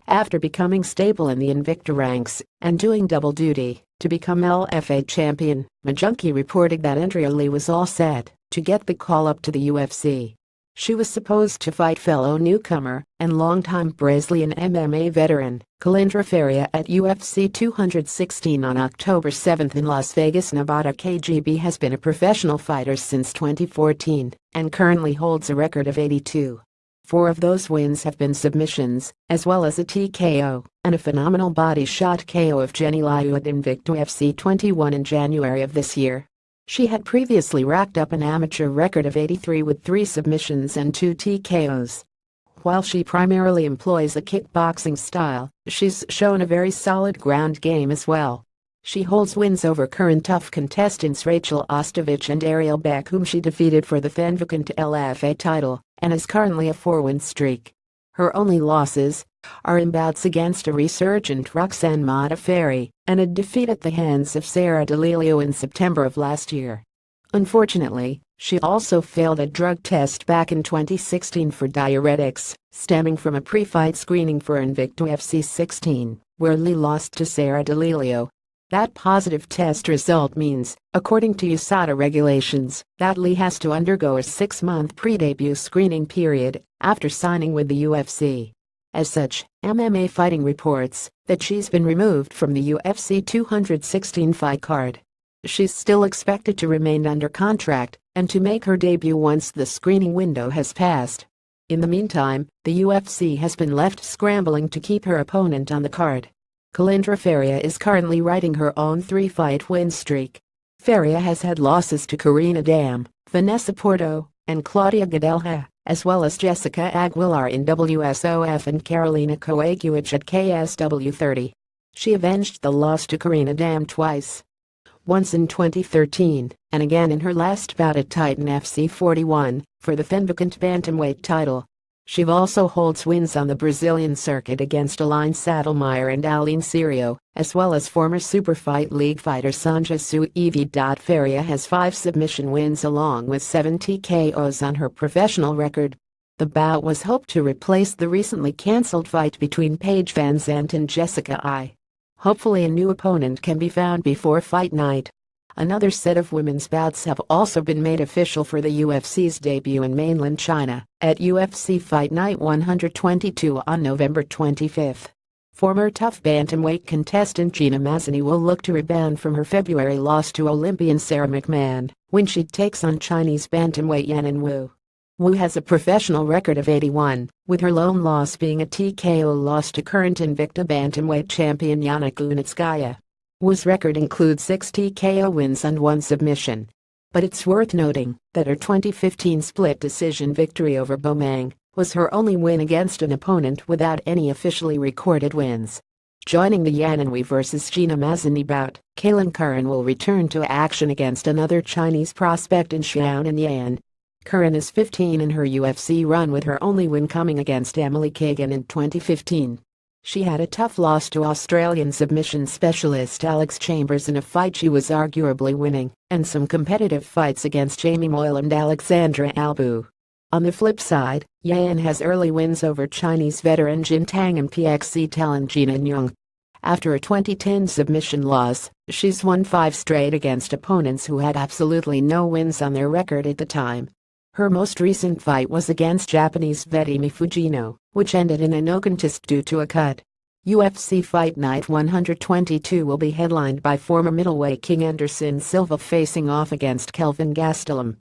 after becoming stable in the Invicta ranks and doing double duty to become LFA champion. MMAJunki reported that Andrea was all set to get the call up to the UFC. She was supposed to fight fellow newcomer and longtime Brazilian MMA veteran Kalindra Faria at UFC 216 on October 7 in Las Vegas, Nevada. KGB has been a professional fighter since 2014 and currently holds a record of 82. 4 of those wins have been submissions, as well as a TKO and a phenomenal body shot KO of Jenny Liu at Invicta UFC 21 in January of this year. She had previously racked up an amateur record of 83 with 3 submissions and 2 TKOs. While she primarily employs a kickboxing style, she's shown a very solid ground game as well. She holds wins over current tough contestants Rachel Ostovich and Ariel Beck, whom she defeated for the Invicta LFA title, and is currently a 4-win streak. Her only losses are in bouts against a resurgent Roxanne Modafferi and a defeat at the hands of Sarah D'Amelio in September of last year. Unfortunately, she also failed a drug test back in 2016 for diuretics, stemming from a pre-fight screening for Invicta UFC 16, where Lee lost to Sarah D'Amelio. That positive test result means, according to USADA regulations, that Lee has to undergo a 6-month pre-debut screening period after signing with the UFC. As such, MMA Fighting reports that she's been removed from the UFC 216 fight card. She's still expected to remain under contract and to make her debut once the screening window has passed. In the meantime, the UFC has been left scrambling to keep her opponent on the card. Kalindra Faria is currently riding her own 3-fight win streak. Faria has had losses to Karina Dam, Vanessa Porto, and Claudia Gadelha, as well as Jessica Aguilar in WSOF and Carolina Koaguich at KSW 30. She avenged the loss to Karina Dam twice. Once in 2013, and again in her last bout at Titan FC 41, for the Invicta bantamweight title. She also holds wins on the Brazilian circuit against Aline Saddlemeyer and Aline Serio, as well as former Superfight League fighter Sanja Suevi. Faria has 5 submission wins along with 7 TKOs on her professional record. The bout was hoped to replace the recently cancelled fight between Paige Van Zandt and Jessica I. Hopefully a new opponent can be found before fight night. Another set of women's bouts have also been made official for the UFC's debut in mainland China at UFC Fight Night 122 on November 25. Former tough bantamweight contestant Gina Mazzini will look to rebound from her February loss to Olympian Sarah McMahon when she takes on Chinese bantamweight Yanan Wu. Wu has a professional record of 81, with her lone loss being a TKO loss to current Invicta bantamweight champion Yana Kunitskaya. Wu's record includes 6 TKO wins and 1 submission. But it's worth noting that her 2015 split decision victory over Bomang was her only win against an opponent without any officially recorded wins. Joining the Yanan Wu vs Gina Mazzini bout, Kailin Curran will return to action against another Chinese prospect in Xiaonan Yan. Curran is 15 in her UFC run, with her only win coming against Emily Kagan in 2015. She had a tough loss to Australian submission specialist Alex Chambers in a fight she was arguably winning, and some competitive fights against Jamie Moyle and Alexandra Albu. On the flip side, Yan has early wins over Chinese veteran Jin Tang and PXC talent Gina Nyong. After a 2010 submission loss, she's won 5 straight against opponents who had absolutely no wins on their record at the time. Her most recent fight was against Japanese vet Emi Fujino, which ended in a no contest due to a cut. UFC Fight Night 122 will be headlined by former middleweight King Anderson Silva facing off against Kelvin Gastelum.